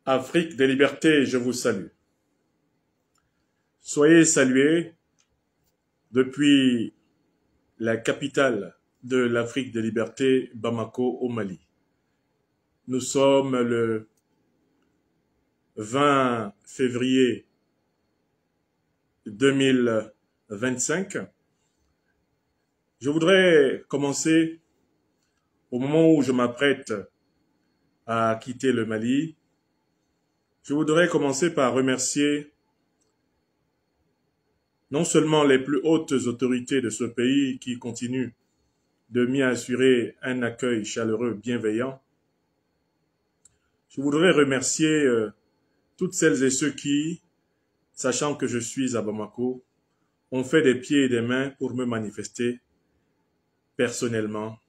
Afrique des libertés, je vous salue. Soyez salués depuis la capitale de l'Afrique des libertés, Bamako, au Mali. Nous sommes le 20 février 2025. Je voudrais commencer au moment où je m'apprête à quitter le Mali. Je voudrais commencer par remercier non seulement les plus hautes autorités de ce pays qui continuent de m'y assurer un accueil chaleureux, bienveillant. Je voudrais remercier toutes celles et ceux qui, sachant que je suis à Bamako, ont fait des pieds et des mains pour me manifester personnellement,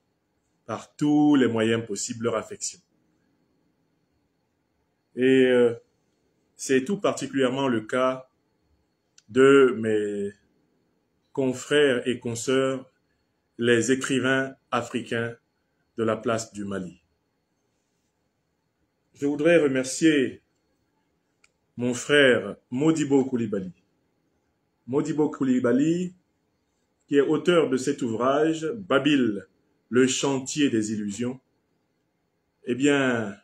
par tous les moyens possibles, leur affection. Et c'est tout particulièrement le cas de mes confrères et consoeurs, les écrivains africains de la place du Mali. Je voudrais remercier mon frère Modibo Coulibaly. Modibo Coulibaly, qui est auteur de cet ouvrage, Babil, le chantier des illusions, eh bien,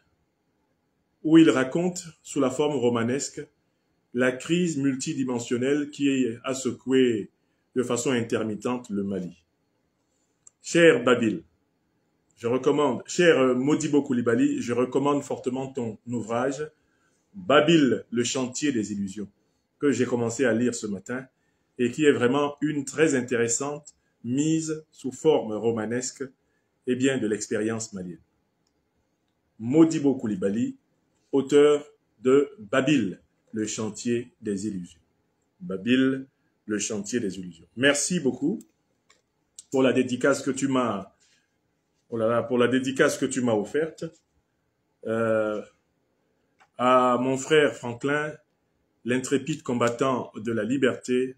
où il raconte, sous la forme romanesque, la crise multidimensionnelle qui a secoué de façon intermittente le Mali. Cher Babil, cher Modibo Coulibaly, je recommande fortement ton ouvrage, Babil, le chantier des illusions, que j'ai commencé à lire ce matin et qui est vraiment une très intéressante mise sous forme romanesque et bien de l'expérience malienne. Modibo Coulibaly, auteur de Babil, le chantier des illusions. Babil, le chantier des illusions. Merci beaucoup pour la dédicace que tu m'as offerte. À mon frère Franklin, l'intrépide combattant de la liberté,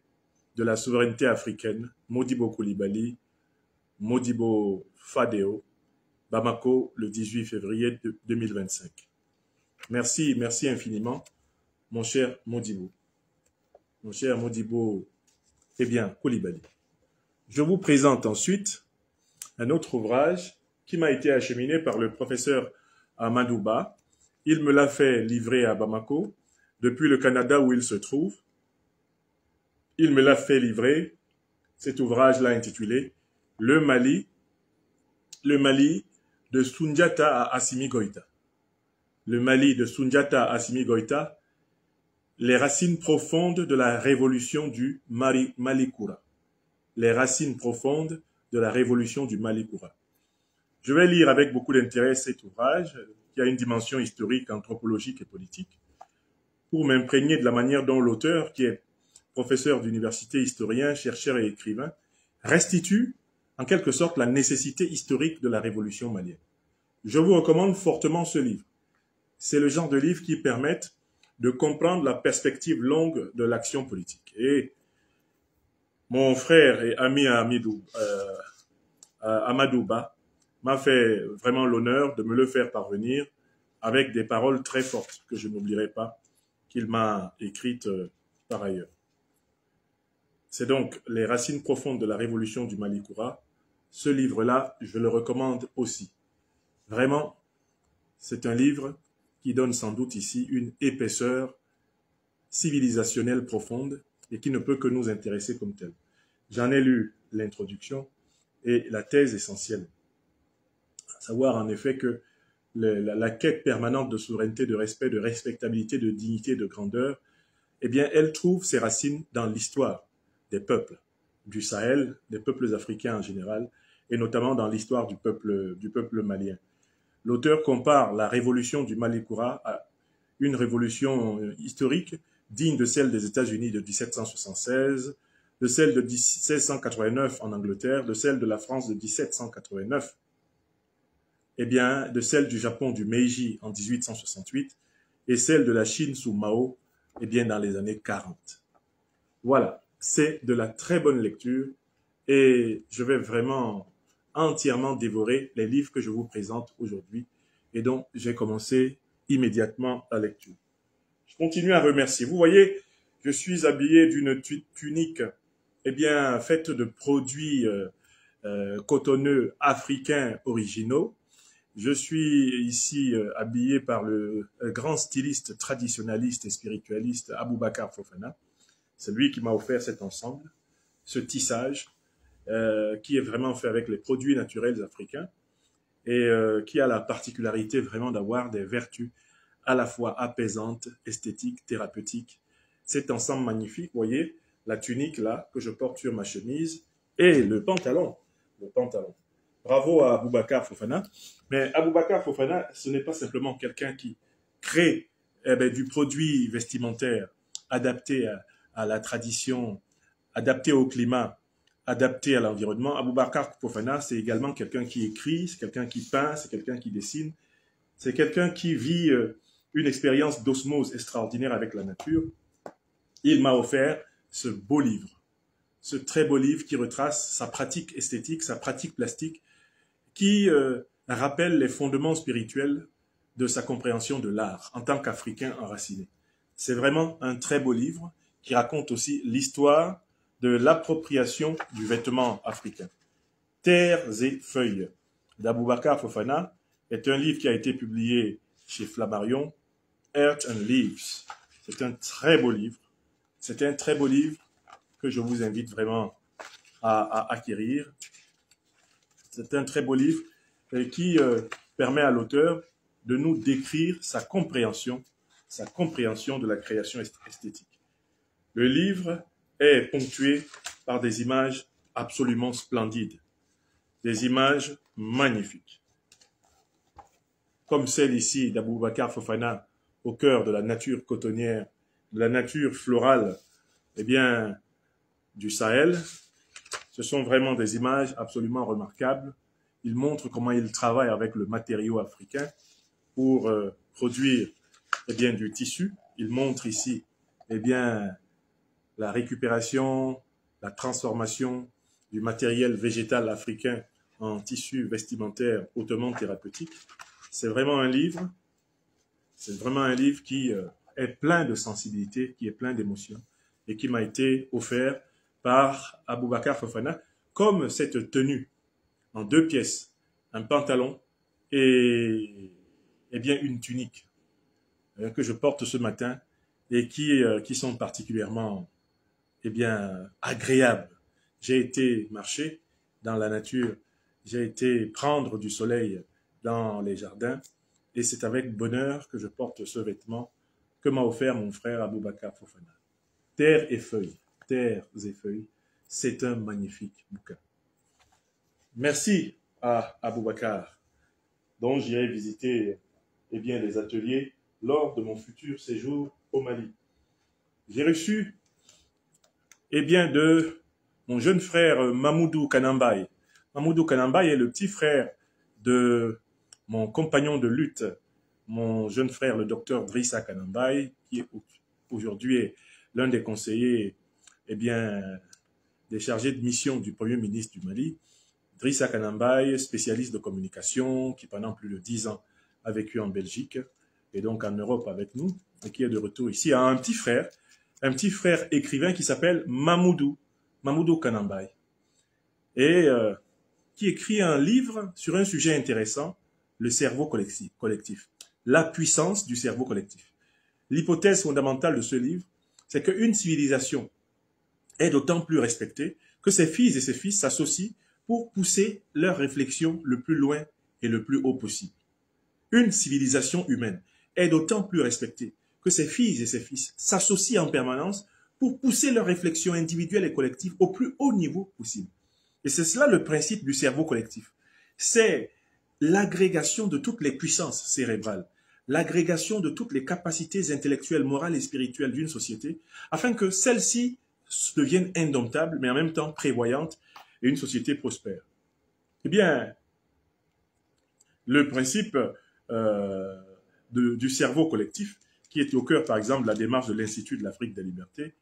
de la souveraineté africaine, Modibo Coulibaly, Modibo Fadeo, Bamako, le 18 février 2025. Merci, merci infiniment, mon cher Modibo. Mon cher Modibo, eh bien, Coulibaly. Je vous présente ensuite un autre ouvrage qui m'a été acheminé par le professeur Amadouba. Il me l'a fait livrer à Bamako, depuis le Canada où il se trouve. Il me l'a fait livrer, cet ouvrage-là intitulé « Le Mali de Soundiata à Assimi Goïta ». Le Mali de Soundiata à Assimi Goïta, les racines profondes de la révolution du Malikoura. Les racines profondes de la révolution du Malikoura. Je vais lire avec beaucoup d'intérêt cet ouvrage, qui a une dimension historique, anthropologique et politique, pour m'imprégner de la manière dont l'auteur, qui est professeur d'université, historien, chercheur et écrivain, restitue en quelque sorte la nécessité historique de la révolution malienne. Je vous recommande fortement ce livre. C'est le genre de livre qui permettent de comprendre la perspective longue de l'action politique. Et mon frère et ami Amadouba m'a fait vraiment l'honneur de me le faire parvenir avec des paroles très fortes que je n'oublierai pas, qu'il m'a écrites par ailleurs. C'est donc Les racines profondes de la révolution du Malikoura. Ce livre-là, je le recommande aussi. Vraiment, c'est un livre qui donne sans doute ici une épaisseur civilisationnelle profonde et qui ne peut que nous intéresser comme tel. J'en ai lu l'introduction et la thèse essentielle. À savoir en effet que la quête permanente de souveraineté, de respect, de respectabilité, de dignité, de grandeur, eh bien, elle trouve ses racines dans l'histoire des peuples du Sahel, des peuples africains en général, et notamment dans l'histoire du peuple malien. L'auteur compare la révolution du Malikoura à une révolution historique digne de celle des États-Unis de 1776, de celle de 1689 en Angleterre, de celle de la France de 1789, eh bien, de celle du Japon du Meiji en 1868 et celle de la Chine sous Mao, eh bien, dans les années 40. Voilà, c'est de la très bonne lecture et je vais vraiment entièrement dévorer les livres que je vous présente aujourd'hui et dont j'ai commencé immédiatement la lecture. Je continue à remercier. Vous voyez, je suis habillé d'une tunique eh bien, faite de produits cotonneux africains originaux. Je suis ici habillé par le grand styliste traditionnaliste et spiritualiste Aboubakar Fofana. C'est lui qui m'a offert cet ensemble, ce tissage, qui est vraiment fait avec les produits naturels africains et qui a la particularité vraiment d'avoir des vertus à la fois apaisantes, esthétiques, thérapeutiques. Cet ensemble magnifique, vous voyez, la tunique là que je porte sur ma chemise et le pantalon. Le pantalon. Bravo à Aboubakar Fofana. Mais Aboubakar Fofana, ce n'est pas simplement quelqu'un qui crée du produit vestimentaire adapté à la tradition, adapté au climat, adapté à l'environnement. Aboubakar Fofana, c'est également quelqu'un qui écrit, c'est quelqu'un qui peint, c'est quelqu'un qui dessine, c'est quelqu'un qui vit une expérience d'osmose extraordinaire avec la nature. Il m'a offert ce beau livre, ce très beau livre qui retrace sa pratique esthétique, sa pratique plastique, qui rappelle les fondements spirituels de sa compréhension de l'art en tant qu'Africain enraciné. C'est vraiment un très beau livre qui raconte aussi l'histoire de l'appropriation du vêtement africain. Terres et feuilles d'Aboubakar Fofana est un livre qui a été publié chez Flammarion, Earth and Leaves. C'est un très beau livre. C'est un très beau livre que je vous invite vraiment à acquérir. C'est un très beau livre qui permet à l'auteur de nous décrire sa compréhension de la création esthétique. Le livre est ponctué par des images absolument splendides, des images magnifiques, comme celle ici d'Aboubakar Fofana au cœur de la nature cotonnière, de la nature florale, eh bien, du Sahel. Ce sont vraiment des images absolument remarquables. Il montre comment il travaille avec le matériau africain pour produire eh bien, du tissu. Il montre ici eh bien, la récupération, la transformation du matériel végétal africain en tissu vestimentaire hautement thérapeutique. C'est vraiment un livre qui est plein de sensibilité, qui est plein d'émotions et qui m'a été offert par Aboubakar Fofana, comme cette tenue en 2 pièces, un pantalon et bien une tunique que je porte ce matin et qui sont particulièrement bien agréables. J'ai été marcher dans la nature, j'ai été prendre du soleil dans les jardins et c'est avec bonheur que je porte ce vêtement que m'a offert mon frère Aboubakar Fofana. Terre et feuilles, c'est un magnifique bouquin. Merci à Aboubakar, dont j'irai visiter bien, les ateliers lors de mon futur séjour au Mali. J'ai reçu bien, de mon jeune frère Mamoudou Kanambaye. Mamoudou Kanambaye est le petit frère de mon compagnon de lutte, mon jeune frère, le docteur Drissa Kanambaye, qui aujourd'hui est l'un des conseillers bien, des chargés de mission du Premier ministre du Mali. Drissa Kanambaye, spécialiste de communication, qui pendant plus de 10 ans a vécu en Belgique et donc en Europe avec nous, et qui est de retour ici, a un petit frère écrivain qui s'appelle Mamoudou Kanambaye, et qui écrit un livre sur un sujet intéressant, le cerveau collectif, la puissance du cerveau collectif. L'hypothèse fondamentale de ce livre, c'est qu'une civilisation est d'autant plus respectée que ses filles et ses fils s'associent pour pousser leur réflexion le plus loin et le plus haut possible. Une civilisation humaine est d'autant plus respectée que ses filles et ses fils s'associent en permanence pour pousser leur réflexion individuelle et collective au plus haut niveau possible. Et c'est cela le principe du cerveau collectif. C'est l'agrégation de toutes les puissances cérébrales, l'agrégation de toutes les capacités intellectuelles, morales et spirituelles d'une société, afin que celle-ci devienne indomptable, mais en même temps prévoyante, et une société prospère. Eh bien, le principe du cerveau collectif, qui est au cœur, par exemple, de la démarche de l'Institut de l'Afrique des libertés,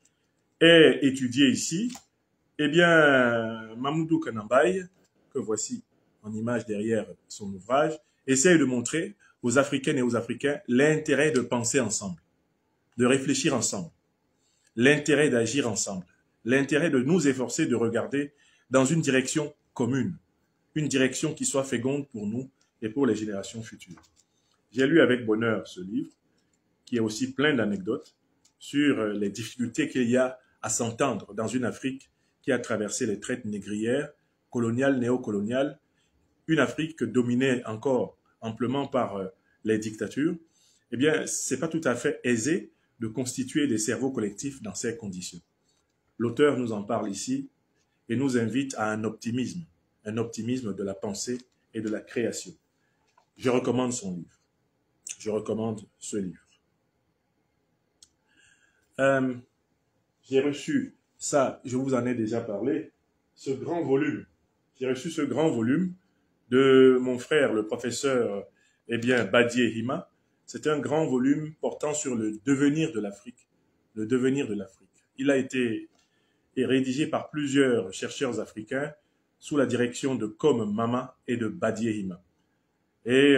est étudié ici. Eh bien, Mamoudou Kanambaye, que voici en image derrière son ouvrage, essaye de montrer aux Africaines et aux Africains l'intérêt de penser ensemble, de réfléchir ensemble, l'intérêt d'agir ensemble, l'intérêt de nous efforcer de regarder dans une direction commune, une direction qui soit féconde pour nous et pour les générations futures. J'ai lu avec bonheur ce livre, qui est aussi plein d'anecdotes sur les difficultés qu'il y a à s'entendre dans une Afrique qui a traversé les traites négrières, coloniales, néocoloniales, une Afrique dominée encore amplement par les dictatures. Eh bien, ce n'est pas tout à fait aisé de constituer des cerveaux collectifs dans ces conditions. L'auteur nous en parle ici et nous invite à un optimisme de la pensée et de la création. Je recommande son livre. Je recommande ce livre. J'ai reçu ça, je vous en ai déjà parlé, ce grand volume. J'ai reçu ce grand volume de mon frère, le professeur Badié Hima. C'est un grand volume portant sur le devenir de l'Afrique. Le devenir de l'Afrique. Il a été rédigé par plusieurs chercheurs africains sous la direction de Kom Mama et de Badié Hima. Et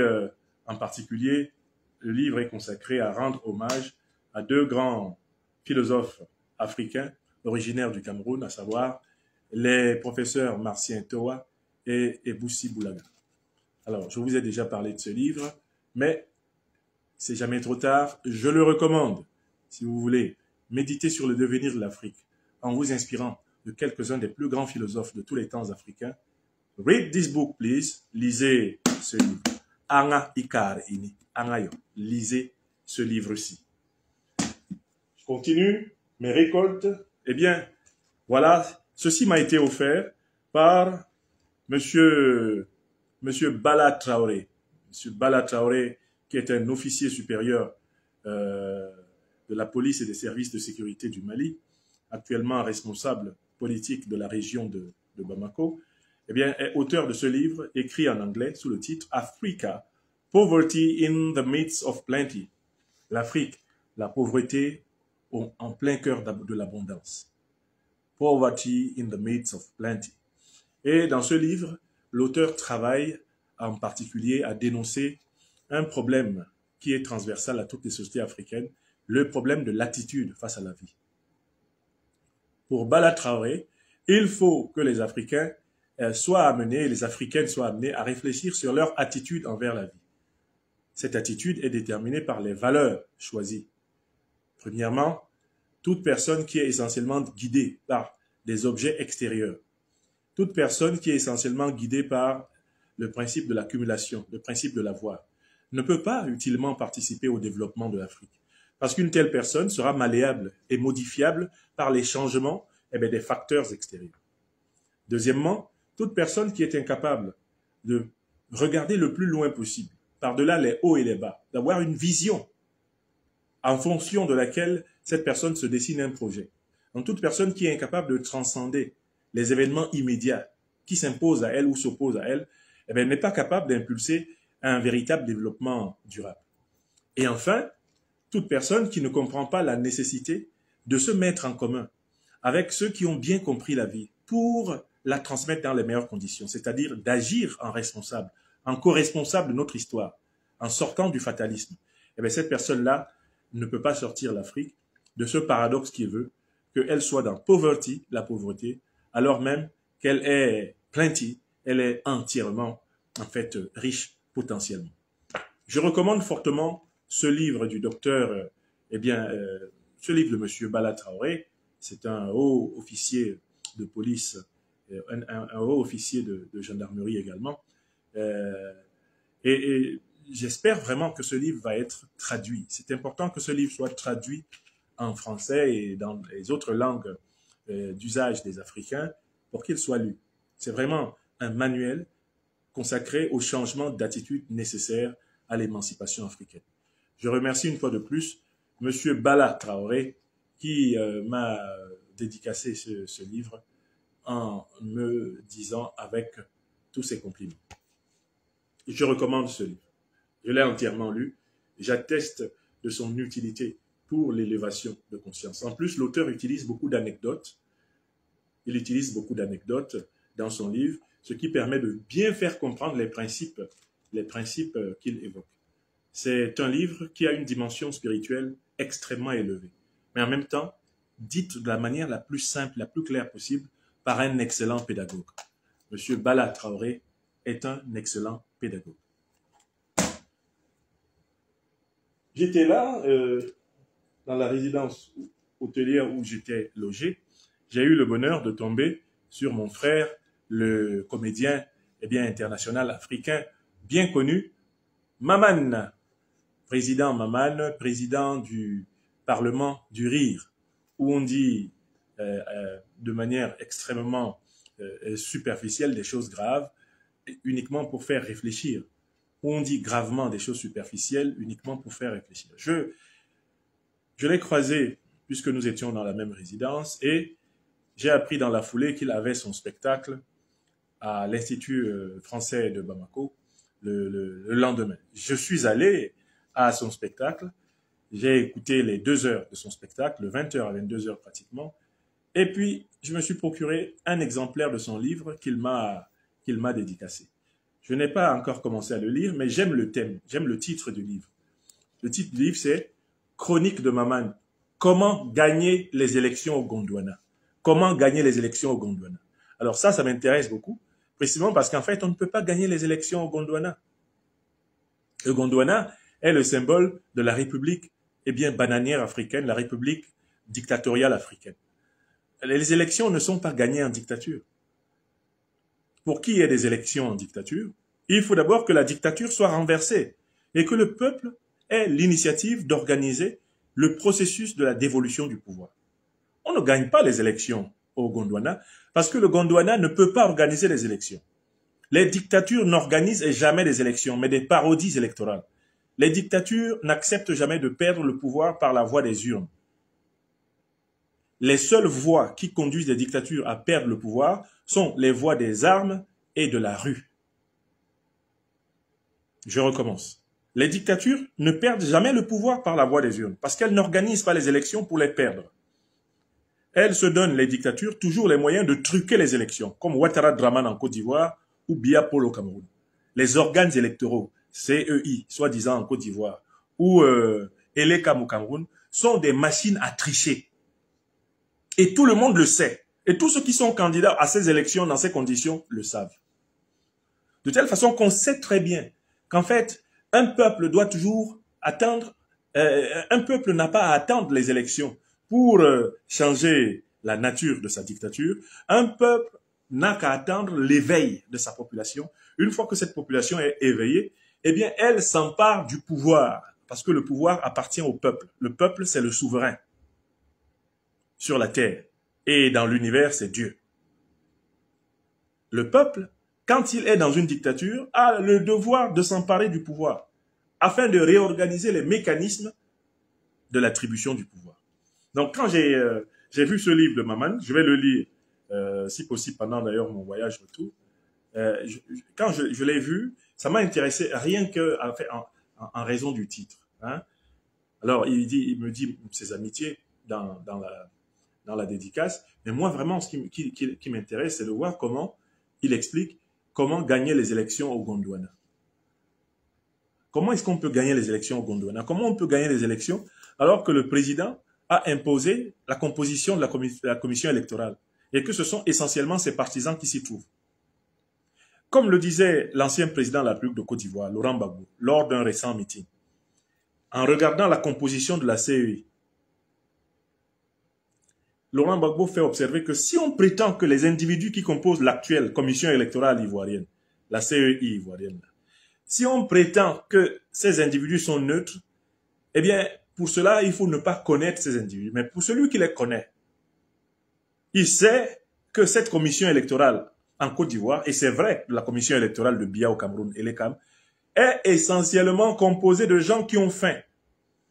en particulier, le livre est consacré à rendre hommage à deux grands philosophes africains originaires du Cameroun, à savoir les professeurs Marcien Toa et Eboussi Boulaga. Alors, je vous ai déjà parlé de ce livre, mais c'est jamais trop tard, je le recommande. Si vous voulez méditer sur le devenir de l'Afrique, en vous inspirant de quelques-uns des plus grands philosophes de tous les temps africains, read this book, please. Lisez ce livre. Anga Ikar Ini. Angayo. Lisez ce livre-ci. Je continue mes récoltes. Eh bien, voilà, ceci m'a été offert par Monsieur Bala Traoré. Monsieur Bala Traoré, qui est un officier supérieur de la police et des services de sécurité du Mali, actuellement responsable politique de la région de Bamako, eh bien, est auteur de ce livre, écrit en anglais sous le titre « Africa, Poverty in the Midst of Plenty ». L'Afrique, la pauvreté en plein cœur de l'abondance. Poverty in the Midst of Plenty. Et dans ce livre, l'auteur travaille en particulier à dénoncer un problème qui est transversal à toutes les sociétés africaines, le problème de l'attitude face à la vie. Pour Bala Traoré, il faut que les Africains soient amenés, les Africaines soient amenées à réfléchir sur leur attitude envers la vie. Cette attitude est déterminée par les valeurs choisies. Premièrement, toute personne qui est essentiellement guidée par des objets extérieurs, toute personne qui est essentiellement guidée par le principe de l'accumulation, le principe de l'avoir, ne peut pas utilement participer au développement de l'Afrique. Parce qu'une telle personne sera malléable et modifiable par les changements des facteurs extérieurs. Deuxièmement, toute personne qui est incapable de regarder le plus loin possible, par-delà les hauts et les bas, d'avoir une vision en fonction de laquelle cette personne se dessine un projet. Donc toute personne qui est incapable de transcender les événements immédiats qui s'imposent à elle ou s'opposent à elle, n'est pas capable d'impulser un véritable développement durable. Et enfin, toute personne qui ne comprend pas la nécessité de se mettre en commun avec ceux qui ont bien compris la vie pour la transmettre dans les meilleures conditions, c'est-à-dire d'agir en responsable, en co-responsable de notre histoire, en sortant du fatalisme. Cette personne-là ne peut pas sortir l'Afrique de ce paradoxe qui veut qu'elle soit dans poverty, la pauvreté, alors même qu'elle est plenty, elle est entièrement, en fait, riche potentiellement. Je recommande fortement ce livre du docteur, ce livre de M. Bala Traoré. C'est un haut officier de police, un haut officier de gendarmerie également. Et j'espère vraiment que ce livre va être traduit. C'est important que ce livre soit traduit en français et dans les autres langues d'usage des Africains pour qu'il soit lu. C'est vraiment un manuel consacré au changement d'attitude nécessaire à l'émancipation africaine. Je remercie une fois de plus M. Bala Traoré qui m'a dédicacé ce livre en me disant avec tous ses compliments. Je recommande ce livre. Je l'ai entièrement lu. J'atteste de son utilité pour l'élévation de conscience. En plus, l'auteur utilise beaucoup d'anecdotes. Il utilise beaucoup d'anecdotes dans son livre, ce qui permet de bien faire comprendre les principes qu'il évoque. C'est un livre qui a une dimension spirituelle extrêmement élevée, mais en même temps, dite de la manière la plus simple, la plus claire possible, par un excellent pédagogue. Monsieur Bala Traoré est un excellent pédagogue. J'étais là, dans la résidence hôtelière où j'étais logé. J'ai eu le bonheur de tomber sur mon frère, le comédien international africain, bien connu, Maman. Président Maman, président du Parlement du Rire, où on dit de manière extrêmement superficielle des choses graves, uniquement pour faire réfléchir. Où on dit gravement des choses superficielles, uniquement pour faire réfléchir. Je l'ai croisé, puisque nous étions dans la même résidence, et j'ai appris dans la foulée qu'il avait son spectacle à l'Institut français de Bamako le lendemain. Je suis allé à son spectacle, j'ai écouté les 2 heures de son spectacle, 20h à 22h pratiquement, et puis je me suis procuré un exemplaire de son livre qu'il m'a dédicacé. Je n'ai pas encore commencé à le lire, mais j'aime le thème, j'aime le titre du livre. Le titre du livre, c'est « Chronique de Maman. Comment gagner les élections au Gondwana ?» Comment gagner les élections au Gondwana? Alors ça m'intéresse beaucoup, précisément parce qu'en fait, on ne peut pas gagner les élections au Gondwana. Le Gondwana est le symbole de la République bananière africaine, la République dictatoriale africaine. Les élections ne sont pas gagnées en dictature. Pour qu'il y ait des élections en dictature, il faut d'abord que la dictature soit renversée et que le peuple ait l'initiative d'organiser le processus de la dévolution du pouvoir. On ne gagne pas les élections au Gondwana parce que le Gondwana ne peut pas organiser les élections. Les dictatures n'organisent jamais des élections, mais des parodies électorales. Les dictatures n'acceptent jamais de perdre le pouvoir par la voie des urnes. Les seules voies qui conduisent les dictatures à perdre le pouvoir sont les voies des armes et de la rue. Je recommence. Les dictatures ne perdent jamais le pouvoir par la voie des urnes, parce qu'elles n'organisent pas les élections pour les perdre. Elles se donnent, les dictatures, toujours les moyens de truquer les élections, comme Ouattara Draman en Côte d'Ivoire ou Biya Paul au Cameroun. Les organes électoraux, CEI, soi-disant en Côte d'Ivoire, ou Elekam au Cameroun, sont des machines à tricher. Et tout le monde le sait. Et tous ceux qui sont candidats à ces élections dans ces conditions le savent. De telle façon qu'on sait très bien qu'en fait, un peuple doit toujours attendre, un peuple n'a pas à attendre les élections pour changer la nature de sa dictature. Un peuple n'a qu'à attendre l'éveil de sa population. Une fois que cette population est éveillée, eh bien, elle s'empare du pouvoir, parce que le pouvoir appartient au peuple. Le peuple, c'est le souverain sur la terre. Et dans l'univers, c'est Dieu. Le peuple, quand il est dans une dictature, a le devoir de s'emparer du pouvoir, afin de réorganiser les mécanismes de l'attribution du pouvoir. Donc, quand j'ai vu ce livre de Maman, je vais le lire, si possible, pendant d'ailleurs mon voyage retour. Quand je l'ai vu, ça m'a intéressé rien que en raison du titre. Hein. Alors, il me dit ses amitiés dans la dédicace. Mais moi, vraiment, ce qui m'intéresse, c'est de voir comment il explique comment gagner les élections au Gondwana. Comment est-ce qu'on peut gagner les élections au Gondwana? Comment on peut gagner les élections alors que le président a imposé la composition de la commission électorale et que ce sont essentiellement ses partisans qui s'y trouvent? Comme le disait l'ancien président de la République de Côte d'Ivoire, Laurent Gbagbo, lors d'un récent meeting, en regardant la composition de la CEI, Laurent Gbagbo fait observer que si on prétend que les individus qui composent l'actuelle commission électorale ivoirienne, la CEI ivoirienne, si on prétend que ces individus sont neutres, eh bien, pour cela, il faut ne pas connaître ces individus. Mais pour celui qui les connaît, il sait que cette commission électorale en Côte d'Ivoire, et c'est vrai, la commission électorale de Biya au Cameroun, Elekam, est essentiellement composée de gens qui ont faim.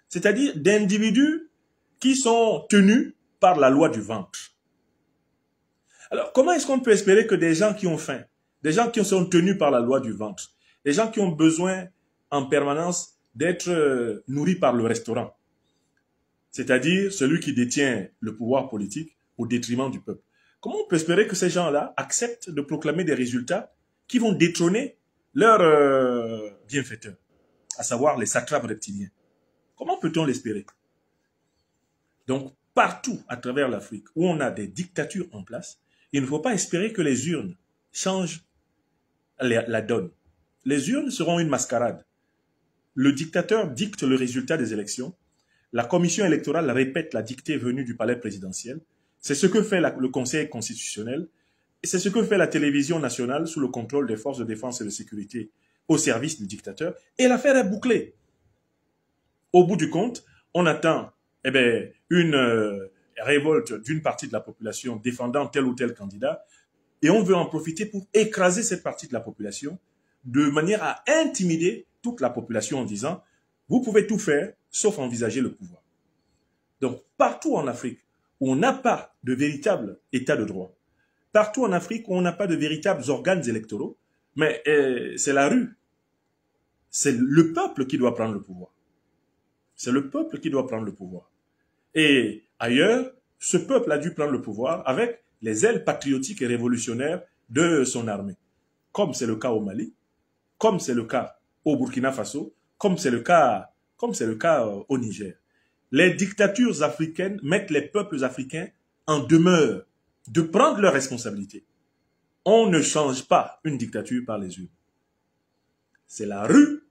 C'est-à-dire d'individus qui sont tenus par la loi du ventre. Alors, comment est-ce qu'on peut espérer que des gens qui ont faim, des gens qui sont tenus par la loi du ventre, des gens qui ont besoin en permanence d'être nourris par le restaurant, c'est-à-dire celui qui détient le pouvoir politique au détriment du peuple, comment on peut espérer que ces gens-là acceptent de proclamer des résultats qui vont détrôner leurs bienfaiteurs? à savoir les satrapes reptiliens. Comment peut-on l'espérer? Donc, partout à travers l'Afrique où on a des dictatures en place, il ne faut pas espérer que les urnes changent la donne. Les urnes seront une mascarade. Le dictateur dicte le résultat des élections. La commission électorale répète la dictée venue du palais présidentiel. C'est ce que fait le Conseil constitutionnel. Et c'est ce que fait la télévision nationale sous le contrôle des forces de défense et de sécurité au service du dictateur. Et l'affaire est bouclée. Au bout du compte, on attend une révolte d'une partie de la population défendant tel ou tel candidat et on veut en profiter pour écraser cette partie de la population de manière à intimider toute la population en disant « vous pouvez tout faire sauf envisager le pouvoir ». Donc, partout en Afrique où on n'a pas de véritable état de droit, partout en Afrique où on n'a pas de véritables organes électoraux, mais c'est la rue. C'est le peuple qui doit prendre le pouvoir. C'est le peuple qui doit prendre le pouvoir. Et ailleurs, ce peuple a dû prendre le pouvoir avec les ailes patriotiques et révolutionnaires de son armée. Comme c'est le cas au Mali, comme c'est le cas au Burkina Faso, comme c'est le cas au Niger. Les dictatures africaines mettent les peuples africains en demeure de prendre leurs responsabilités. On ne change pas une dictature par les urnes. C'est la rue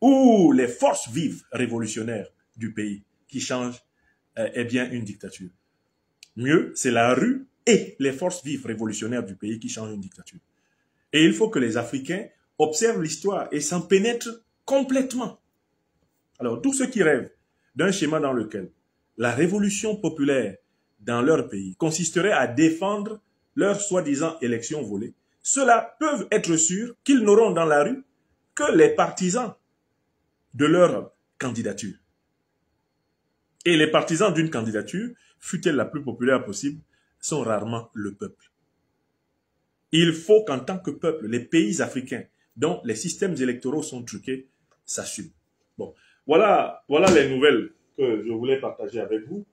ou les forces vives révolutionnaires du pays qui changent une dictature. Mieux, c'est la rue et les forces vives révolutionnaires du pays qui changent une dictature. Et il faut que les Africains observent l'histoire et s'en pénètrent complètement. Alors, tous ceux qui rêvent d'un schéma dans lequel la révolution populaire dans leur pays consisterait à défendre leur soi-disant élection volée, ceux-là peuvent être sûrs qu'ils n'auront dans la rue que les partisans de leur candidature. Et les partisans d'une candidature, fût-elle la plus populaire possible, sont rarement le peuple. Il faut qu'en tant que peuple, les pays africains dont les systèmes électoraux sont truqués s'assument. Bon, voilà les nouvelles que je voulais partager avec vous.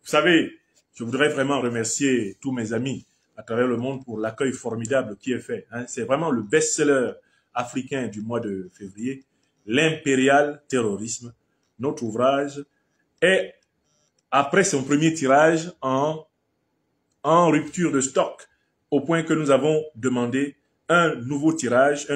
Vous savez, je voudrais vraiment remercier tous mes amis à travers le monde pour l'accueil formidable qui est fait. C'est vraiment le best-seller africain du mois de février, L'impérial terrorisme. Notre ouvrage est, après son premier tirage, en rupture de stock, au point que nous avons demandé un nouveau tirage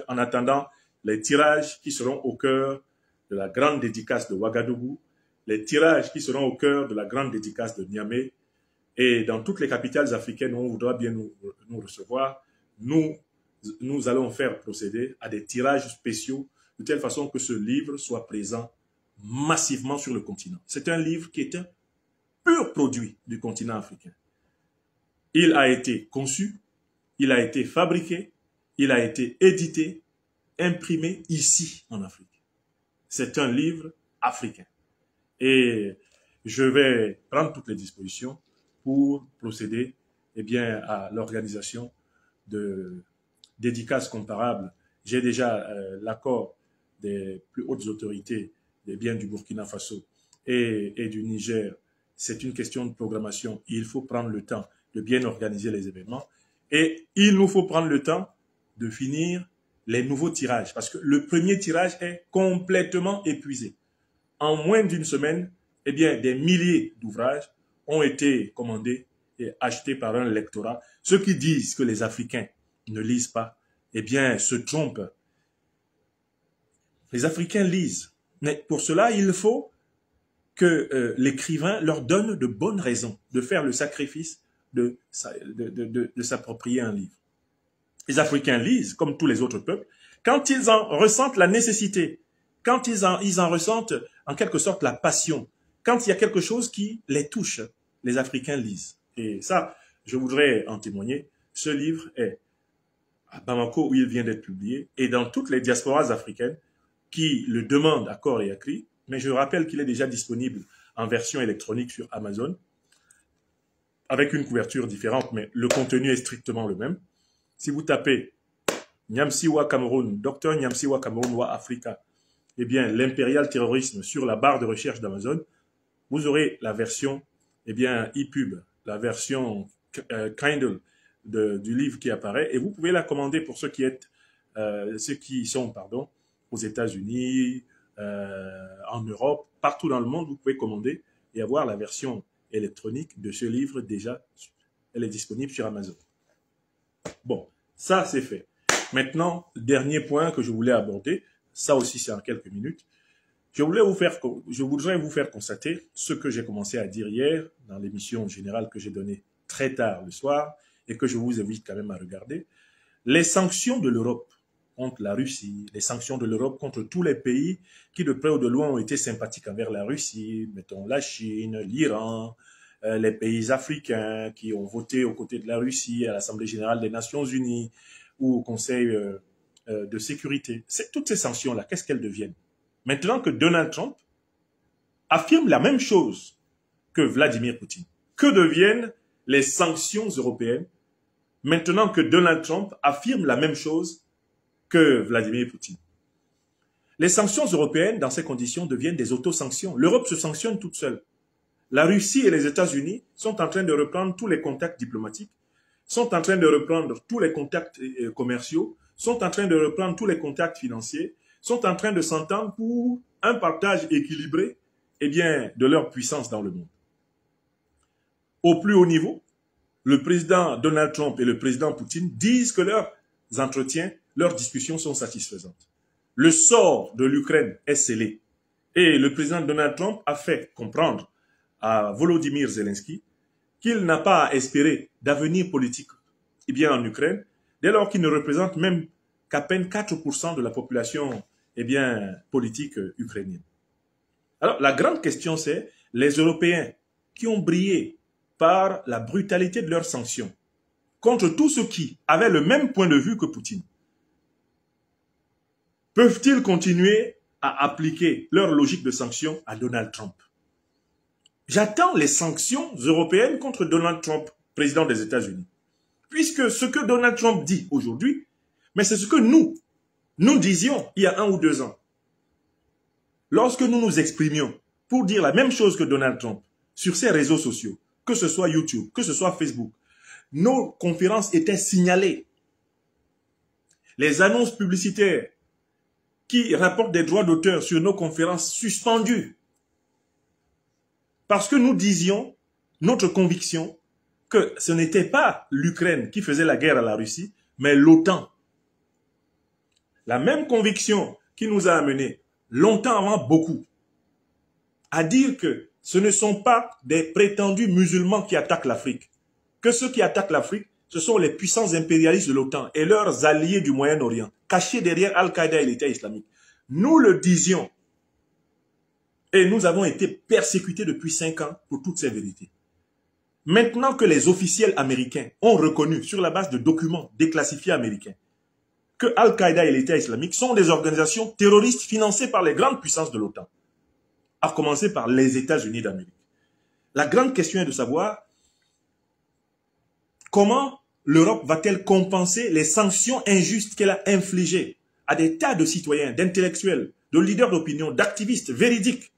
en attendant les tirages qui seront au cœur de la grande dédicace de Ouagadougou, les tirages qui seront au cœur de la grande dédicace de Niamey, et dans toutes les capitales africaines où on voudra bien nous recevoir, nous allons faire procéder à des tirages spéciaux de telle façon que ce livre soit présent massivement sur le continent. C'est un livre qui est un pur produit du continent africain. Il a été conçu, il a été fabriqué, il a été édité, imprimé ici en Afrique. C'est un livre africain. Et je vais prendre toutes les dispositions pour procéder à l'organisation de dédicaces comparables. J'ai déjà l'accord des plus hautes autorités des biens du Burkina Faso et du Niger. C'est une question de programmation. Il faut prendre le temps de bien organiser les événements. Et il nous faut prendre le temps de finir les nouveaux tirages. Parce que le premier tirage est complètement épuisé. En moins d'une semaine, des milliers d'ouvrages ont été commandés et achetés par un lectorat. Ceux qui disent que les Africains ne lisent pas, se trompent. Les Africains lisent. Mais pour cela, il faut que l'écrivain leur donne de bonnes raisons de faire le sacrifice de s'approprier un livre. Les Africains lisent, comme tous les autres peuples, quand ils en ressentent la nécessité, quand ils en ressentent en quelque sorte la passion, quand il y a quelque chose qui les touche, les Africains lisent. Et ça, je voudrais en témoigner. Ce livre est à Bamako où il vient d'être publié et dans toutes les diasporas africaines qui le demandent à corps et à cri. Mais je rappelle qu'il est déjà disponible en version électronique sur Amazon avec une couverture différente, mais le contenu est strictement le même. Si vous tapez Nyamsiwa Cameroun, Dr Nyamsiwa Cameroun wa Africa, l'impérial terrorisme sur la barre de recherche d'Amazon, vous aurez la version ePub, la version Kindle du livre qui apparaît, et vous pouvez la commander pour ceux qui sont aux aux États-Unis, en Europe, partout dans le monde, vous pouvez commander et avoir la version électronique de ce livre déjà. Elle est disponible sur Amazon. Bon, ça c'est fait. Maintenant, dernier point que je voulais aborder, ça aussi c'est en quelques minutes. Je voudrais vous faire constater ce que j'ai commencé à dire hier dans l'émission générale que j'ai donnée très tard le soir et que je vous invite quand même à regarder. Les sanctions de l'Europe contre la Russie, les sanctions de l'Europe contre tous les pays qui de près ou de loin ont été sympathiques envers la Russie, mettons la Chine, l'Iran, les pays africains qui ont voté aux côtés de la Russie à l'Assemblée générale des Nations Unies ou au Conseil de sécurité. Toutes ces sanctions-là, qu'est-ce qu'elles deviennent? Maintenant que Donald Trump affirme la même chose que Vladimir Poutine, que deviennent les sanctions européennes maintenant que Donald Trump affirme la même chose que Vladimir Poutine? Les sanctions européennes, dans ces conditions, deviennent des autosanctions. L'Europe se sanctionne toute seule. La Russie et les États-Unis sont en train de reprendre tous les contacts diplomatiques, sont en train de reprendre tous les contacts commerciaux, sont en train de reprendre tous les contacts financiers, sont en train de s'entendre pour un partage équilibré de leur puissance dans le monde. Au plus haut niveau, le président Donald Trump et le président Poutine disent que leurs entretiens, leurs discussions sont satisfaisantes. Le sort de l'Ukraine est scellé. Et le président Donald Trump a fait comprendre à Volodymyr Zelensky qu'il n'a pas à espérer d'avenir politique en Ukraine, dès lors qu'il ne représente même qu'à peine 4% de la population politique ukrainienne. Alors, la grande question, c'est les Européens qui ont brillé par la brutalité de leurs sanctions contre tous ceux qui avaient le même point de vue que Poutine. Peuvent-ils continuer à appliquer leur logique de sanctions à Donald Trump? J'attends les sanctions européennes contre Donald Trump, président des États-Unis. Puisque ce que Donald Trump dit aujourd'hui, mais c'est ce que nous disions il y a 1 ou 2 ans. Lorsque nous nous exprimions pour dire la même chose que Donald Trump sur ses réseaux sociaux, que ce soit YouTube, que ce soit Facebook, nos conférences étaient signalées. Les annonces publicitaires qui rapportent des droits d'auteur sur nos conférences suspendues. Parce que nous disions notre conviction que ce n'était pas l'Ukraine qui faisait la guerre à la Russie, mais l'OTAN. La même conviction qui nous a amenés, longtemps avant beaucoup, à dire que ce ne sont pas des prétendus musulmans qui attaquent l'Afrique. Que ceux qui attaquent l'Afrique, ce sont les puissances impérialistes de l'OTAN et leurs alliés du Moyen-Orient, cachés derrière Al-Qaïda et l'État islamique. Nous le disions. Et nous avons été persécutés depuis 5 ans pour toutes ces vérités. Maintenant que les officiels américains ont reconnu, sur la base de documents déclassifiés américains, que Al-Qaïda et l'État islamique sont des organisations terroristes financées par les grandes puissances de l'OTAN, à commencer par les États-Unis d'Amérique. La grande question est de savoir comment l'Europe va-t-elle compenser les sanctions injustes qu'elle a infligées à des tas de citoyens, d'intellectuels, de leaders d'opinion, d'activistes véridiques,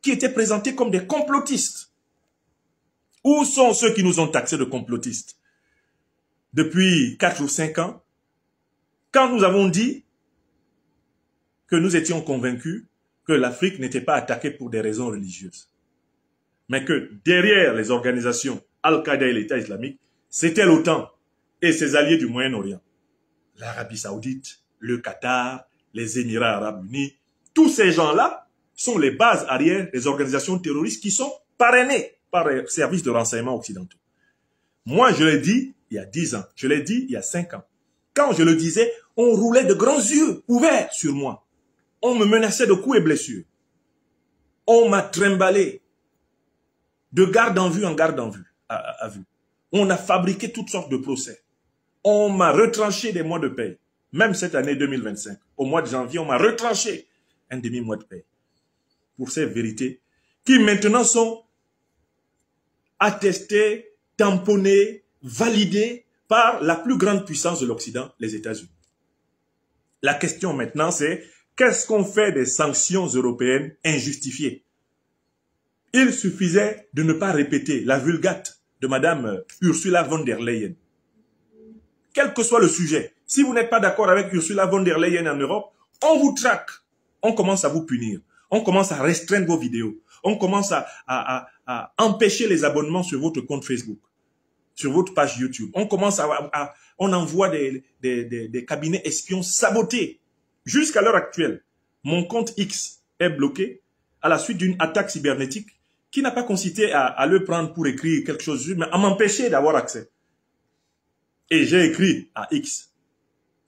qui étaient présentés comme des complotistes. Où sont ceux qui nous ont taxés de complotistes? Depuis 4 ou 5 ans, quand nous avons dit que nous étions convaincus que l'Afrique n'était pas attaquée pour des raisons religieuses, mais que derrière les organisations Al-Qaïda et l'État islamique, c'était l'OTAN et ses alliés du Moyen-Orient. L'Arabie Saoudite, le Qatar, les Émirats Arabes Unis, tous ces gens-là sont les bases arrière des organisations terroristes qui sont parrainées par les services de renseignement occidentaux. Moi, je l'ai dit il y a 10 ans, je l'ai dit il y a 5 ans. Quand je le disais, on roulait de grands yeux ouverts sur moi. On me menaçait de coups et blessures. On m'a trimballé de garde en vue en garde en vue, à vue. On a fabriqué toutes sortes de procès. On m'a retranché des mois de paye. Même cette année 2025, au mois de janvier, on m'a retranché un demi-mois de paye. Pour ces vérités qui maintenant sont attestées, tamponnées, validées par la plus grande puissance de l'Occident, les États-Unis. La question maintenant, c'est qu'est-ce qu'on fait des sanctions européennes injustifiées? Il suffisait de ne pas répéter la vulgate de Madame Ursula von der Leyen. Quel que soit le sujet, si vous n'êtes pas d'accord avec Ursula von der Leyen en Europe, On vous traque. On commence à vous punir. On commence à restreindre vos vidéos. On commence à empêcher les abonnements sur votre compte Facebook, sur votre page YouTube. On commence on envoie des cabinets espions sabotés. Jusqu'à l'heure actuelle, mon compte X est bloqué à la suite d'une attaque cybernétique qui n'a pas consisté à le prendre pour écrire quelque chose, mais à m'empêcher d'avoir accès. Et j'ai écrit à X.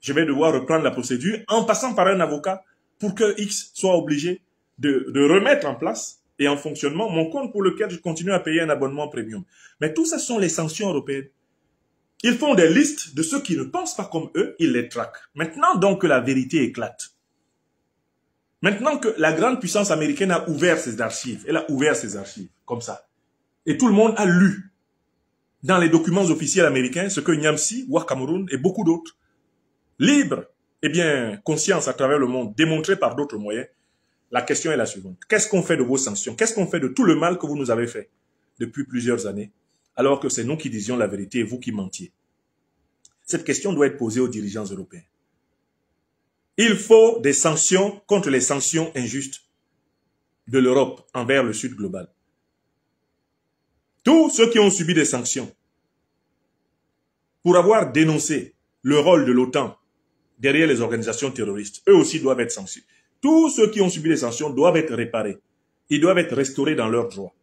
Je vais devoir reprendre la procédure en passant par un avocat pour que X soit obligé de remettre en place et en fonctionnement mon compte pour lequel je continue à payer un abonnement premium. Mais tout ça sont les sanctions européennes. Ils font des listes de ceux qui ne pensent pas comme eux, ils les traquent. Maintenant donc que la vérité éclate, maintenant que la grande puissance américaine a ouvert ses archives, elle a ouvert ses archives, comme ça, et tout le monde a lu dans les documents officiels américains ce que Niamsi, War Cameroun et beaucoup d'autres, libres, et bien conscience à travers le monde, démontrés par d'autres moyens, la question est la suivante. Qu'est-ce qu'on fait de vos sanctions? Qu'est-ce qu'on fait de tout le mal que vous nous avez fait depuis plusieurs années, alors que c'est nous qui disions la vérité et vous qui mentiez? Cette question doit être posée aux dirigeants européens. Il faut des sanctions contre les sanctions injustes de l'Europe envers le Sud global. Tous ceux qui ont subi des sanctions pour avoir dénoncé le rôle de l'OTAN derrière les organisations terroristes, eux aussi doivent être sanctionnés. Tous ceux qui ont subi des sanctions doivent être réparés. Ils doivent être restaurés dans leurs droits.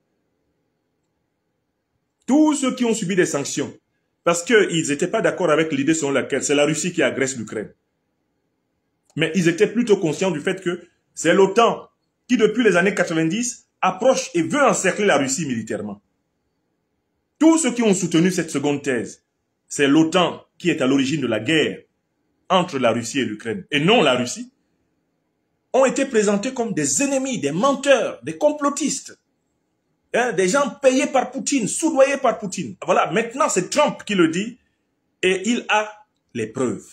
Tous ceux qui ont subi des sanctions parce qu'ils n'étaient pas d'accord avec l'idée selon laquelle c'est la Russie qui agresse l'Ukraine. Mais ils étaient plutôt conscients du fait que c'est l'OTAN qui, depuis les années 90, approche et veut encercler la Russie militairement. Tous ceux qui ont soutenu cette seconde thèse, c'est l'OTAN qui est à l'origine de la guerre entre la Russie et l'Ukraine, et non la Russie, ont été présentés comme des ennemis, des menteurs, des complotistes. Des gens payés par Poutine, soudoyés par Poutine. Voilà, maintenant c'est Trump qui le dit et il a les preuves.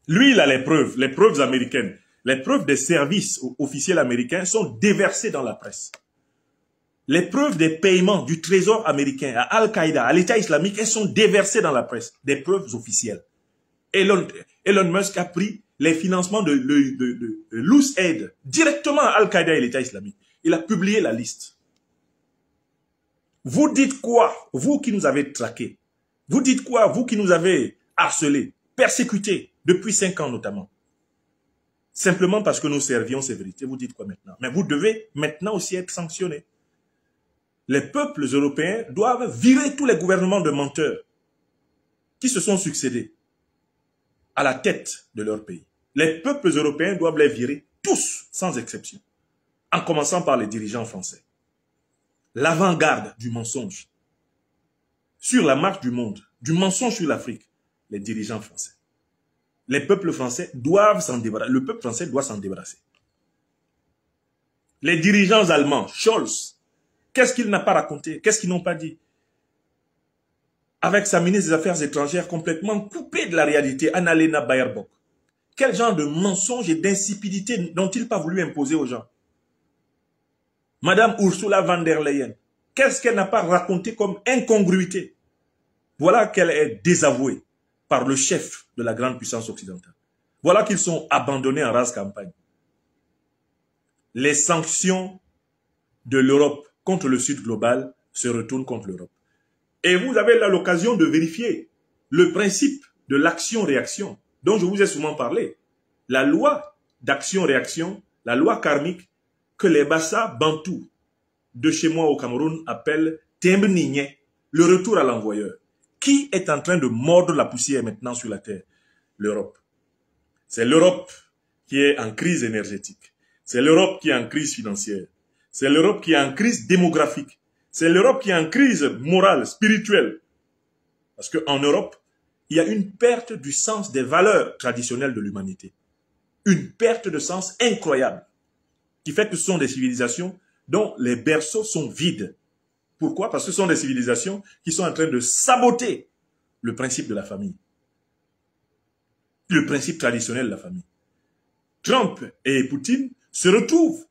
Lui, il a les preuves américaines. Les preuves des services officiels américains sont déversées dans la presse. Les preuves des paiements du trésor américain à Al-Qaïda, à l'État islamique, elles sont déversées dans la presse. Des preuves officielles. Elon Musk a pris les financements de loose aid directement à Al-Qaïda et l'État islamique. Il a publié la liste. Vous dites quoi, vous qui nous avez traqués? Vous dites quoi, vous qui nous avez harcelés, persécutés, depuis 5 ans notamment? Simplement parce que nous servions ces vérités, vous dites quoi maintenant? Mais vous devez maintenant aussi être sanctionnés. Les peuples européens doivent virer tous les gouvernements de menteurs qui se sont succédés à la tête de leur pays. Les peuples européens doivent les virer tous, sans exception, en commençant par les dirigeants français. L'avant-garde du mensonge sur la marche du monde, du mensonge sur l'Afrique, les dirigeants français. Les peuples français doivent s'en débarrasser. Le peuple français doit s'en débarrasser. Les dirigeants allemands, Scholz, qu'est-ce qu'il n'a pas raconté? Qu'est-ce qu'ils n'ont pas dit? Avec sa ministre des Affaires étrangères complètement coupée de la réalité, Annalena Baerbock. Quel genre de mensonge et d'insipidité n'ont-ils pas voulu imposer aux gens? Madame Ursula von der Leyen, qu'est-ce qu'elle n'a pas raconté comme incongruité? Voilà qu'elle est désavouée par le chef de la grande puissance occidentale. Voilà qu'ils sont abandonnés en rase campagne. Les sanctions de l'Europe contre le Sud global se retournent contre l'Europe. Et vous avez là l'occasion de vérifier le principe de l'action-réaction dont je vous ai souvent parlé. La loi d'action-réaction, la loi karmique que les Bassa Bantous de chez moi au Cameroun appellent Tembnigne, le retour à l'envoyeur. Qui est en train de mordre la poussière maintenant sur la terre? L'Europe. C'est l'Europe qui est en crise énergétique. C'est l'Europe qui est en crise financière. C'est l'Europe qui est en crise démographique. C'est l'Europe qui est en crise morale, spirituelle. Parce qu'en Europe, il y a une perte du sens des valeurs traditionnelles de l'humanité. Une perte de sens incroyable. Qui fait que ce sont des civilisations dont les berceaux sont vides. Pourquoi? Parce que ce sont des civilisations qui sont en train de saboter le principe de la famille. Le principe traditionnel de la famille. Trump et Poutine se retrouvent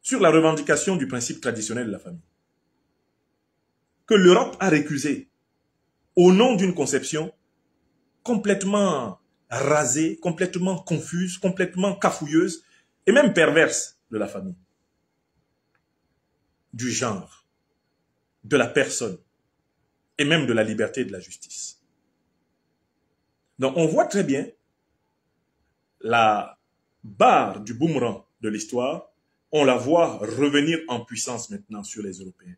sur la revendication du principe traditionnel de la famille. Que l'Europe a récusé au nom d'une conception complètement rasée, complètement confuse, complètement cafouilleuse et même perverse de la famille, du genre, de la personne et même de la liberté et de la justice. Donc on voit très bien la barre du boomerang de l'histoire, on la voit revenir en puissance maintenant sur les Européens.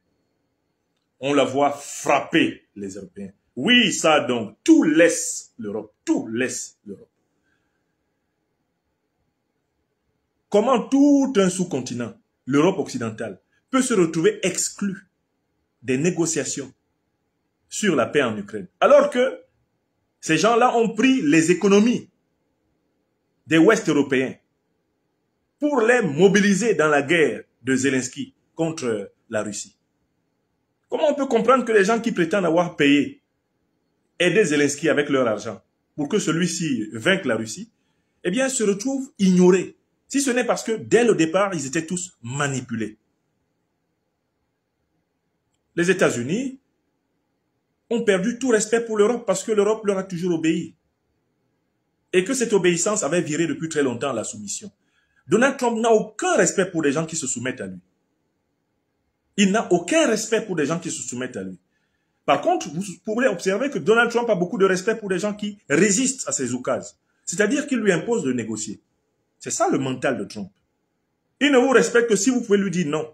On la voit frapper les Européens. Oui, ça donc, tout laisse l'Europe, tout laisse l'Europe. Comment tout un sous-continent, l'Europe occidentale, peut se retrouver exclu des négociations sur la paix en Ukraine, alors que ces gens-là ont pris les économies des Ouest européens pour les mobiliser dans la guerre de Zelensky contre la Russie. Comment on peut comprendre que les gens qui prétendent avoir payé, aidé Zelensky avec leur argent pour que celui-ci vainque la Russie, eh bien, se retrouvent ignorés, si ce n'est parce que dès le départ, ils étaient tous manipulés. Les États-Unis ont perdu tout respect pour l'Europe parce que l'Europe leur a toujours obéi. Et que cette obéissance avait viré depuis très longtemps à la soumission. Donald Trump n'a aucun respect pour les gens qui se soumettent à lui. Il n'a aucun respect pour les gens qui se soumettent à lui. Par contre, vous pourrez observer que Donald Trump a beaucoup de respect pour les gens qui résistent à ses oukases. C'est-à-dire qu'il lui impose de négocier. C'est ça le mental de Trump. Il ne vous respecte que si vous pouvez lui dire non.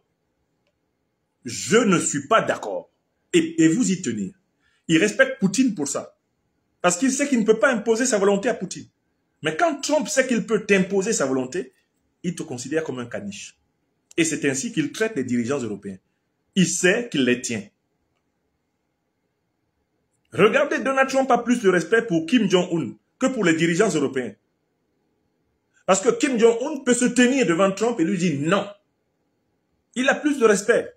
Je ne suis pas d'accord. Et vous y tenir. Il respecte Poutine pour ça. Parce qu'il sait qu'il ne peut pas imposer sa volonté à Poutine. Mais quand Trump sait qu'il peut t'imposer sa volonté, il te considère comme un caniche. Et c'est ainsi qu'il traite les dirigeants européens. Il sait qu'il les tient. Regardez, Donald Trump a plus de respect pour Kim Jong-un que pour les dirigeants européens. Parce que Kim Jong-un peut se tenir devant Trump et lui dire non. Il a plus de respect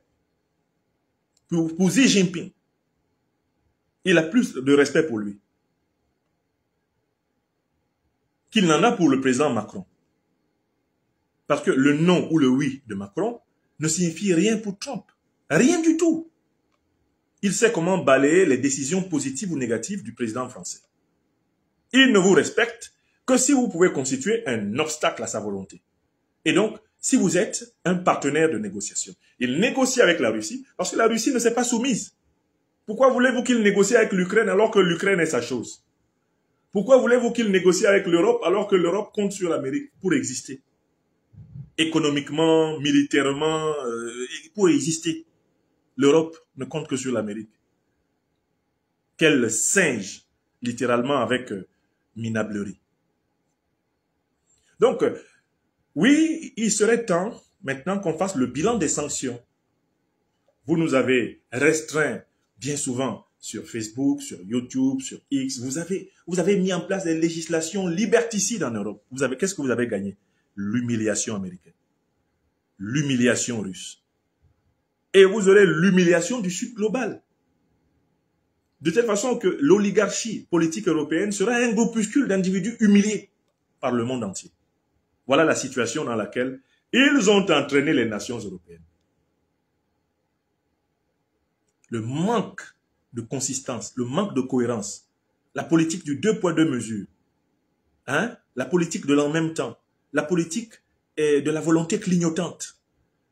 pour Xi Jinping. Il a plus de respect pour lui qu'il n'en a pour le président Macron. Parce que le non ou le oui de Macron ne signifie rien pour Trump. Rien du tout. Il sait comment balayer les décisions positives ou négatives du président français. Il ne vous respecte que si vous pouvez constituer un obstacle à sa volonté. Et donc, si vous êtes un partenaire de négociation. Il négocie avec la Russie parce que la Russie ne s'est pas soumise. Pourquoi voulez-vous qu'il négocie avec l'Ukraine alors que l'Ukraine est sa chose? Pourquoi voulez-vous qu'il négocie avec l'Europe alors que l'Europe compte sur l'Amérique pour exister? Économiquement, militairement, pour exister. L'Europe ne compte que sur l'Amérique. Quel singe, littéralement, avec minablerie. Donc, oui, il serait temps maintenant qu'on fasse le bilan des sanctions. Vous nous avez restreint bien souvent sur Facebook, sur YouTube, sur X. Vous avez mis en place des législations liberticides en Europe. Qu'est-ce que vous avez gagné? L'humiliation américaine. L'humiliation russe. Et vous aurez l'humiliation du Sud global. De telle façon que l'oligarchie politique européenne sera un groupuscule d'individus humiliés par le monde entier. Voilà la situation dans laquelle ils ont entraîné les nations européennes. Le manque de consistance, le manque de cohérence, la politique du 2 poids 2 mesures, la politique de l'en même temps, la politique de la volonté clignotante,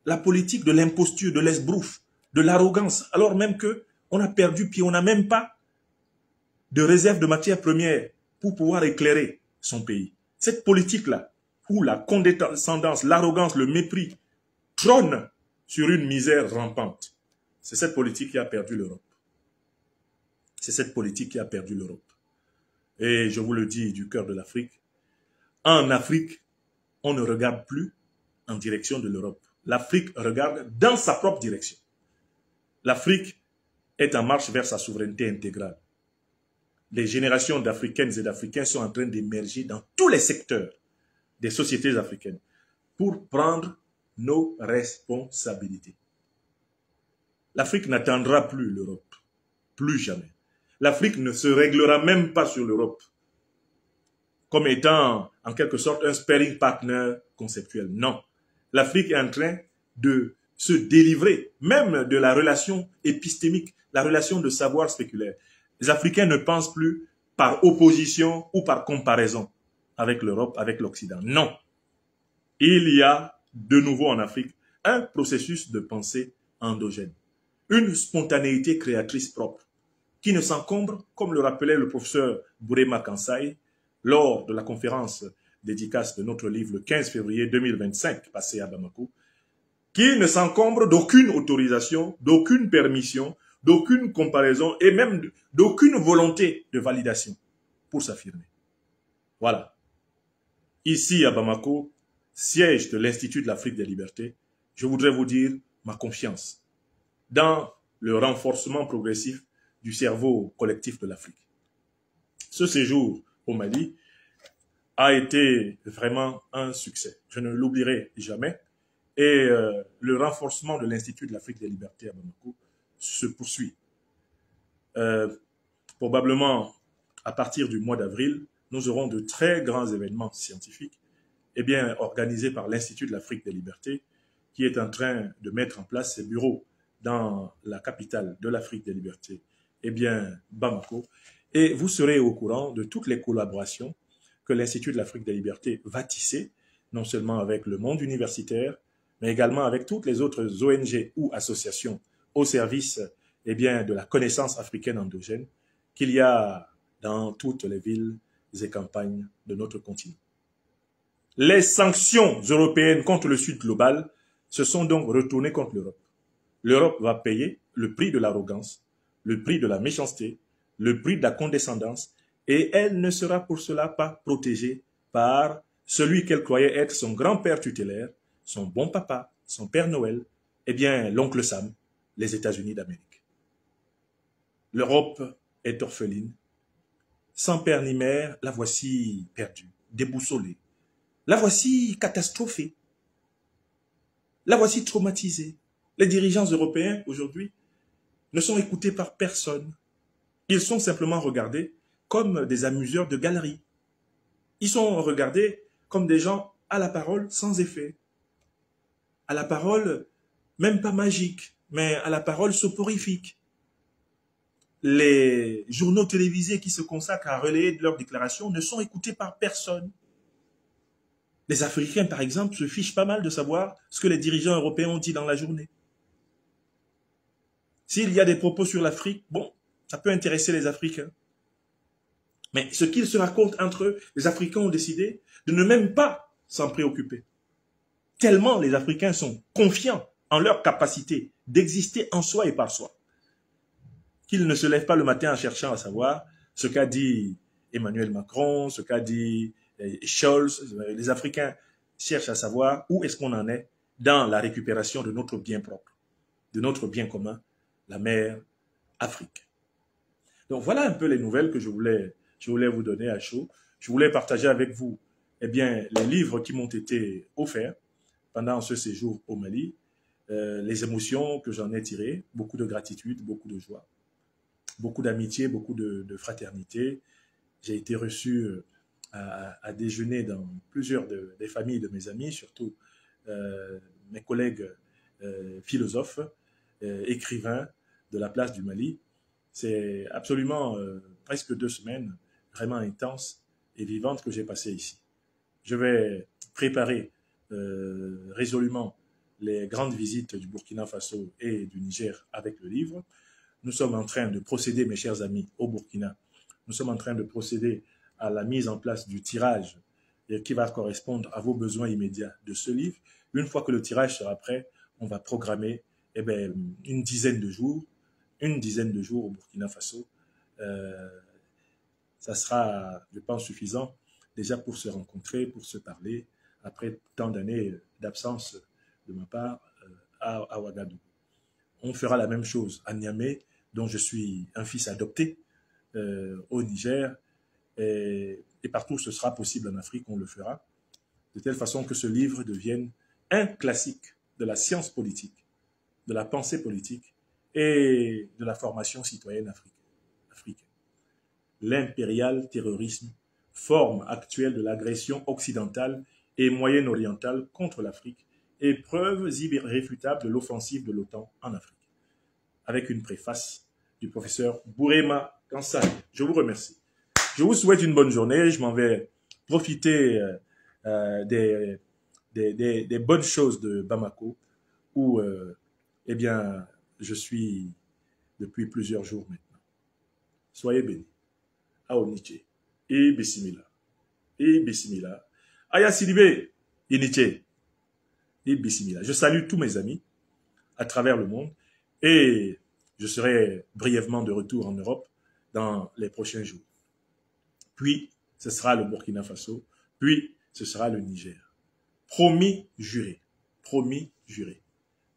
la politique de l'imposture, de l'esbrouf, de l'arrogance, alors même que on a perdu pied, on n'a même pas de réserve de matières premières pour pouvoir éclairer son pays. Cette politique-là, où la condescendance, l'arrogance, le mépris trônent sur une misère rampante, c'est cette politique qui a perdu l'Europe. C'est cette politique qui a perdu l'Europe. Et je vous le dis du cœur de l'Afrique, en Afrique, on ne regarde plus en direction de l'Europe. L'Afrique regarde dans sa propre direction. L'Afrique est en marche vers sa souveraineté intégrale. Les générations d'Africaines et d'Africains sont en train d'émerger dans tous les secteurs des sociétés africaines pour prendre nos responsabilités. L'Afrique n'attendra plus l'Europe, plus jamais. L'Afrique ne se réglera même pas sur l'Europe comme étant en quelque sorte un sparring partner conceptuel. Non. L'Afrique est en train de se délivrer même de la relation épistémique, la relation de savoir spéculaire. Les Africains ne pensent plus par opposition ou par comparaison avec l'Europe, avec l'Occident. Non. Il y a de nouveau en Afrique un processus de pensée endogène, une spontanéité créatrice propre, qui ne s'encombre, comme le rappelait le professeur Bourema Kansai, lors de la conférence dédicace de notre livre le 15 février 2025, passé à Bamako, qui ne s'encombre d'aucune autorisation, d'aucune permission, d'aucune comparaison et même d'aucune volonté de validation pour s'affirmer. Voilà. Ici à Bamako, siège de l'Institut de l'Afrique des libertés, je voudrais vous dire ma confiance dans le renforcement progressif du cerveau collectif de l'Afrique. Ce séjour au Mali a été vraiment un succès. Je ne l'oublierai jamais. Et le renforcement de l'Institut de l'Afrique des libertés à Bamako se poursuit. Probablement, à partir du mois d'avril, nous aurons de très grands événements scientifiques organisés par l'Institut de l'Afrique des libertés, qui est en train de mettre en place ses bureaux dans la capitale de l'Afrique des libertés, Bamako. Et vous serez au courant de toutes les collaborations que l'Institut de l'Afrique des libertés va tisser, non seulement avec le monde universitaire, mais également avec toutes les autres ONG ou associations au service de la connaissance africaine endogène qu'il y a dans toutes les villes et campagnes de notre continent. Les sanctions européennes contre le Sud global se sont donc retournées contre l'Europe. L'Europe va payer le prix de l'arrogance, le prix de la méchanceté, le prix de la condescendance, et elle ne sera pour cela pas protégée par celui qu'elle croyait être son grand-père tutélaire, son bon papa, son Père Noël, l'oncle Sam, les États-Unis d'Amérique. L'Europe est orpheline. Sans père ni mère, la voici perdue, déboussolée. La voici catastrophée. La voici traumatisée. Les dirigeants européens, aujourd'hui, ne sont écoutés par personne. Ils sont simplement regardés comme des amuseurs de galerie. Ils sont regardés comme des gens à la parole sans effet. À la parole, même pas magique, mais à la parole soporifique. Les journaux télévisés qui se consacrent à relayer leurs déclarations ne sont écoutés par personne. Les Africains, par exemple, se fichent pas mal de savoir ce que les dirigeants européens ont dit dans la journée. S'il y a des propos sur l'Afrique, bon, ça peut intéresser les Africains. Mais ce qu'ils se racontent entre eux, les Africains ont décidé de ne même pas s'en préoccuper. Tellement les Africains sont confiants en leur capacité d'exister en soi et par soi, qu'ils ne se lèvent pas le matin en cherchant à savoir ce qu'a dit Emmanuel Macron, ce qu'a dit Scholz. Les Africains cherchent à savoir où est-ce qu'on en est dans la récupération de notre bien propre, de notre bien commun, la mer Afrique. Donc voilà un peu les nouvelles que je voulais vous donner à chaud. Je voulais partager avec vous les livres qui m'ont été offerts pendant ce séjour au Mali, les émotions que j'en ai tirées, beaucoup de gratitude, beaucoup de joie, beaucoup d'amitié, beaucoup de fraternité. J'ai été reçu à déjeuner dans plusieurs des familles de mes amis, surtout mes collègues philosophes, écrivains de la place du Mali. C'est absolument presque 2 semaines vraiment intenses et vivantes que j'ai passées ici. Je vais préparer résolument les grandes visites du Burkina Faso et du Niger avec le livre. Nous sommes en train de procéder, mes chers amis, au Burkina. Nous sommes en train de procéder à la mise en place du tirage qui va correspondre à vos besoins immédiats de ce livre. Une fois que le tirage sera prêt, on va programmer une dizaine de jours au Burkina Faso. Ça sera, je pense, suffisant déjà pour se rencontrer, pour se parler, après tant d'années d'absence de ma part à Ouagadougou. On fera la même chose à Niamey, dont je suis un fils adopté, au Niger, et partout où ce sera possible en Afrique, on le fera, de telle façon que ce livre devienne un classique de la science politique, de la pensée politique et de la formation citoyenne africaine. L'impérial terrorisme, forme actuelle de l'agression occidentale et moyenne-orientale contre l'Afrique, et preuves irréfutables de l'offensive de l'OTAN en Afrique. Avec une préface du professeur Bourema Kansai. Je vous remercie. Je vous souhaite une bonne journée. Je m'en vais profiter des bonnes choses de Bamako, où, eh bien, je suis depuis plusieurs jours maintenant. Soyez bénis. Aoniche. Et Bessimila. Et Bessimila. Aya Sidibé. Iniche. Et Bessimila. Je salue tous mes amis à travers le monde et je serai brièvement de retour en Europe dans les prochains jours. Puis, ce sera le Burkina Faso. Puis, ce sera le Niger. Promis, juré. Promis, juré.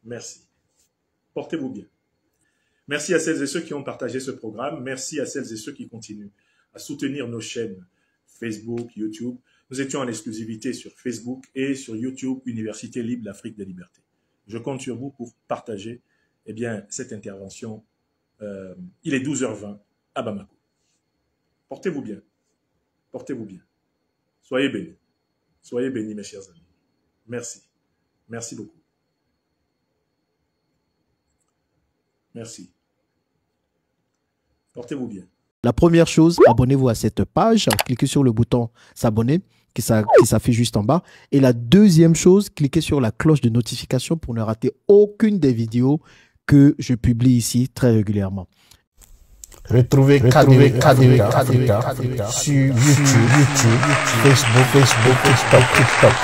Merci. Portez-vous bien. Merci à celles et ceux qui ont partagé ce programme. Merci à celles et ceux qui continuent à soutenir nos chaînes Facebook, YouTube. Nous étions en exclusivité sur Facebook et sur YouTube, Université Libre d'Afrique des Libertés. Je compte sur vous pour partager eh bien, cette intervention. Il est 12h20 à Bamako. Portez-vous bien. Portez-vous bien. Soyez bénis. Soyez bénis, mes chers amis. Merci. Merci beaucoup. Merci. Portez-vous bien. La première chose, abonnez-vous à cette page. Cliquez sur le bouton s'abonner qui s'affiche juste en bas. Et la deuxième chose, cliquez sur la cloche de notification pour ne rater aucune des vidéos que je publie ici très régulièrement. Retrouvez KDV Africa sur YouTube, Facebook, TikTok.